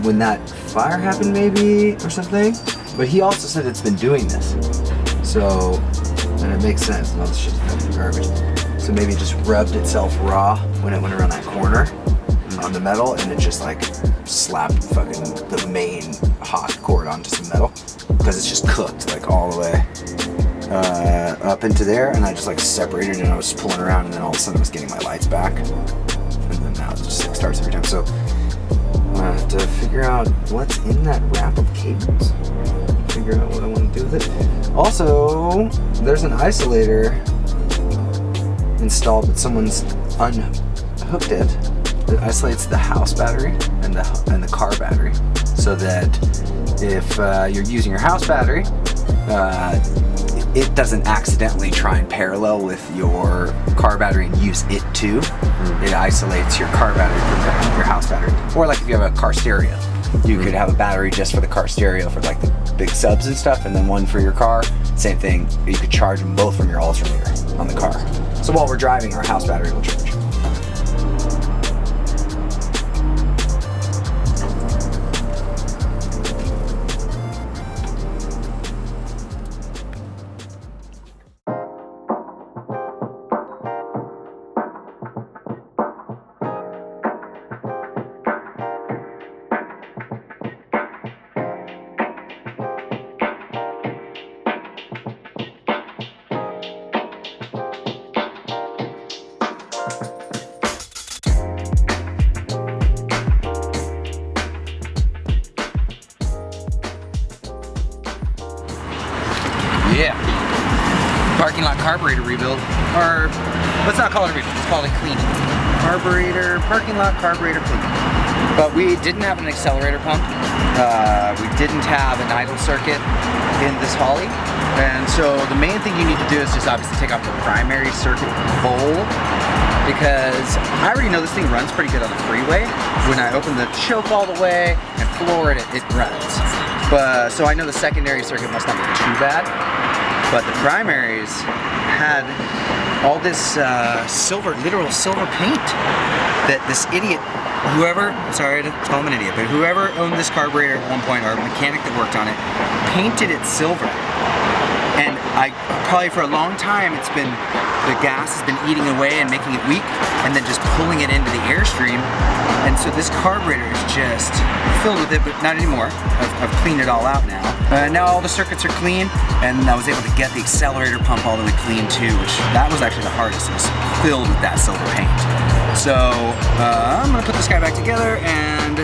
when that fire happened maybe or something. But he also said it's been doing this. So, and it makes sense. No, this shit's fucking garbage. So maybe it just rubbed itself raw when it went around that corner on the metal, and it just like slapped fucking the main hot cord onto some metal because it's just cooked like all the way up into there, and I just like separated and I was pulling around, and then all of a sudden I was getting my lights back, and then now it just like starts every time. So I have to figure out what's in that wrap of cables. Figure out what I want to do with it. Also, there's an isolator installed, but someone's unhooked it. That isolates the house battery and the car battery, so that if you're using your house battery, it doesn't accidentally try and parallel with your car battery and use it too. It isolates your car battery from your house battery. Or like if you have a car stereo, you could have a battery just for the car stereo for like the big subs and stuff, and then one for your car. Same thing, you could charge them both from your alternator on the car. So while we're driving, our house battery will charge. Yeah. Parking lot carburetor rebuild. Or, let's not call it a rebuild, let's call it cleaning. Parking lot carburetor cleaning. But we didn't have an accelerator pump. We didn't have an idle circuit in this Holly. And so the main thing you need to do is just obviously take off the primary circuit bowl, because I already know this thing runs pretty good on the freeway. When I open the choke all the way and floor it, it runs. But, so I know the secondary circuit must not be too bad. But the primaries had all this literal silver paint that this idiot, sorry to call him an idiot, but whoever owned this carburetor at one point, or a mechanic that worked on it, painted it silver. And probably for a long time, the gas has been eating away and making it weak, and then just pulling it into the airstream. And so this carburetor is just filled with it, but not anymore. I've cleaned it all out now. Now all the circuits are clean, and I was able to get the accelerator pump all the way clean too, which that was actually the hardest. It was filled with that silver paint. So I'm gonna put this guy back together, and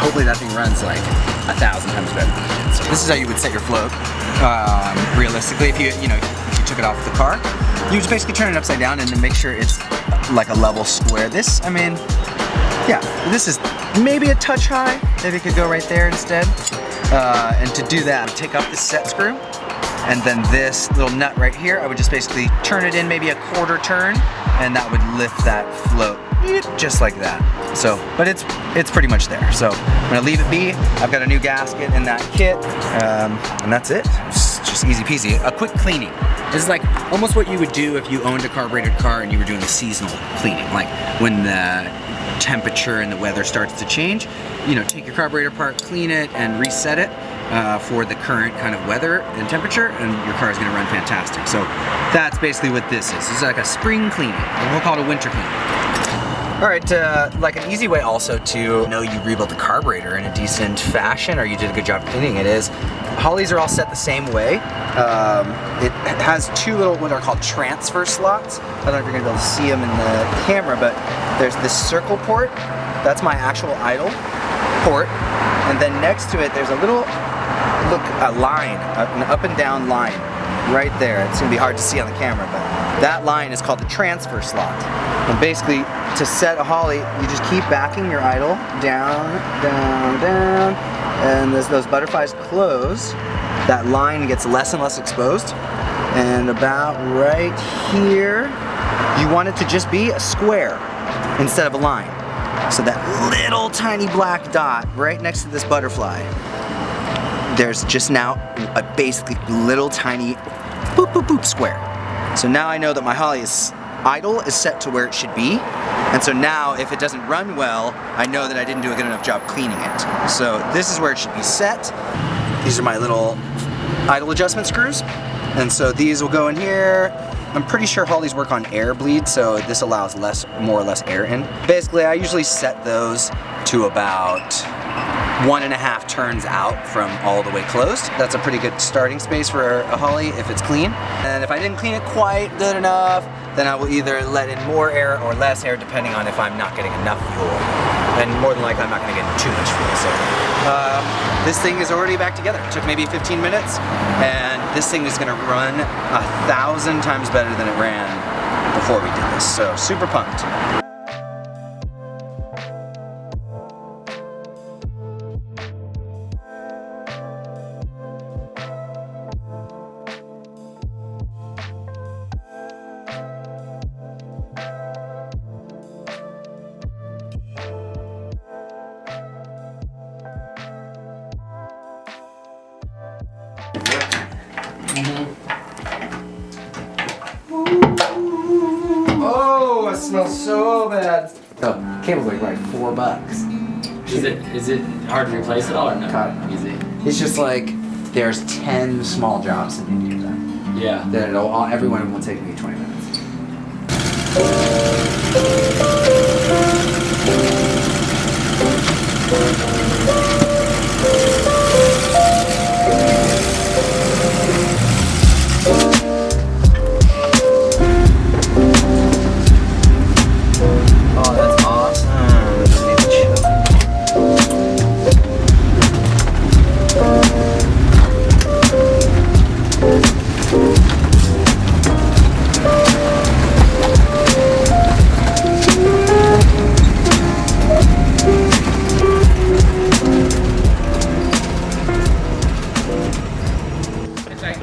hopefully that thing runs like 1,000 times better. So this is how you would set your float. Realistically, if you took it off the car, you just basically turn it upside down and then make sure it's like a level square. This, I mean, yeah, this is maybe a touch high. Maybe it could go right there instead. And to do that, take off this set screw, and then this little nut right here, I would just basically turn it in maybe a quarter turn, and that would lift that float just like that. So, but it's pretty much there. So I'm gonna leave it be. I've got a new gasket in that kit, and that's it. It's just easy peasy. A quick cleaning. This is like almost what you would do if you owned a carbureted car and you were doing a seasonal cleaning. Like when the temperature and the weather starts to change, take your carburetor apart, clean it, and reset it for the current kind of weather and temperature, and your car is going to run fantastic. So that's basically what this is. This is like a spring cleaning, or we'll call it a winter cleaning. All right, like an easy way also to know you rebuilt the carburetor in a decent fashion, or you did a good job cleaning it, is Hollies are all set the same way. It has two little, what are called transfer slots. I don't know if you're gonna be able to see them in the camera, but there's this circle port. That's my actual idle port. And then next to it, there's a little, a line, an up and down line right there. It's gonna be hard to see on the camera, but that line is called the transfer slot. And basically, to set a Holly, you just keep backing your idle down, down, down, and as those butterflies close, that line gets less and less exposed. And about right here, you want it to just be a square instead of a line. So that little tiny black dot right next to this butterfly, there's just now a basically little tiny boop, boop, boop square. So now I know that my Holly idle is set to where it should be, And so now, if it doesn't run well, I know that I didn't do a good enough job cleaning it. So this is where it should be set. These are my little idle adjustment screws. And so these will go in here. I'm pretty sure Hollies work on air bleed, so this allows more or less air in. Basically, I usually set those to about 1.5 turns out from all the way closed. That's a pretty good starting space for a Holly if it's clean. And if I didn't clean it quite good enough, then I will either let in more air or less air depending on if I'm not getting enough fuel. And more than likely I'm not gonna get too much fuel. So this thing is already back together. It took maybe 15 minutes and this thing is gonna run 1,000 times better than it ran before we did this. So super pumped. Oh, it smells so bad. The cable's like $4. Is it hard to replace it all or no? God. Easy. It's just like there's 10 small jobs that need to get done. Yeah. Then every one of them will take me 20 minutes. Oh, that's awesome. Just need to chill. As I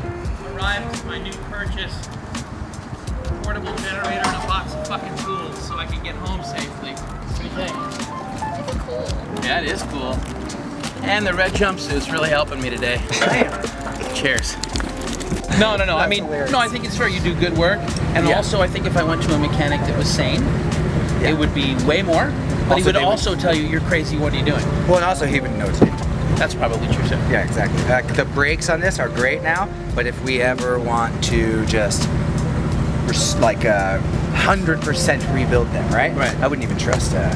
arrived with my new purchase, portable generator and a box of fucking tools so I can get home safely. What do you think? It's cool. Yeah, it is cool. And the red jumpsuit's really helping me today. Cheers. No. I mean, hilarious. no, I think it's fair. You do good work. And also, I think if I went to a mechanic that was sane, it would be way more. But he would also tell you, you're crazy, what are you doing? Well, and also he would know too. That's probably true too. Yeah, exactly. The brakes on this are great now, but if we ever want to just like 100% rebuild them, right? Right. I wouldn't even trust a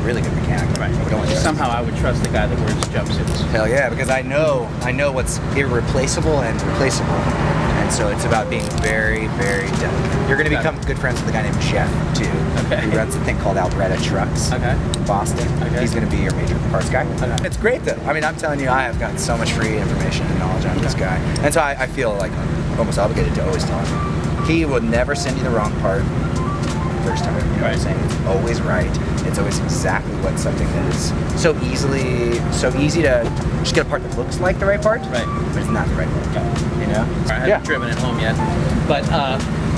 really good mechanic. Right. I would only trust Somehow I would trust the guy that wears jumpsuits. Hell yeah, because I know what's irreplaceable and replaceable. And so it's about being very, very delicate. You're going to become good friends with a guy named Jeff, too. Okay. He runs a thing called Alberta Trucks Okay. in Boston. Okay. He's going to be your major parts guy. Okay. It's great, though. I mean, I'm telling you, I have gotten so much free information and knowledge on this guy. And so I feel like I'm almost obligated to always tell him. He will never send you the wrong part first time. You know what I'm saying? It's always right. It's always exactly what something that is so easy to just get a part that looks like the right part, Right. but it's not the right part. You know? I haven't driven it home yet. But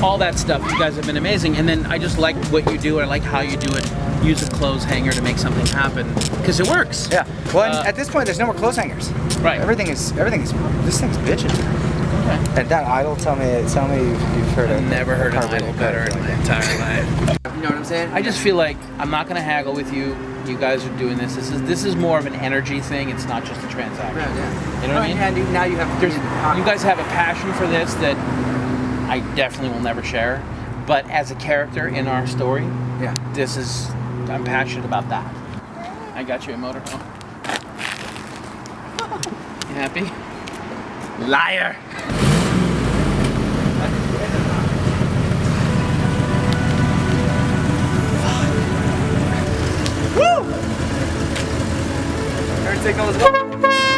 all that stuff, you guys have been amazing. And then I just like what you do. I like how you do it. Use a clothes hanger to make something happen because it works. Yeah. Well, and at this point, there's no more clothes hangers. Right. Everything is. This thing's bitching. Okay. And that idle, tell me if you've heard of. I've never heard an Carburetor idle better in my entire life. You know what I'm saying? I just feel like I'm not going to haggle with you. You guys are doing this. This is more of an energy thing. It's not just a transaction. Yeah. You know what I mean? And now you have. You guys have a passion for this that I definitely will never share. But as a character in our story, Yeah. I'm passionate about that. I got you a motorhome. You happy? Liar! Woo! Turn signal is going.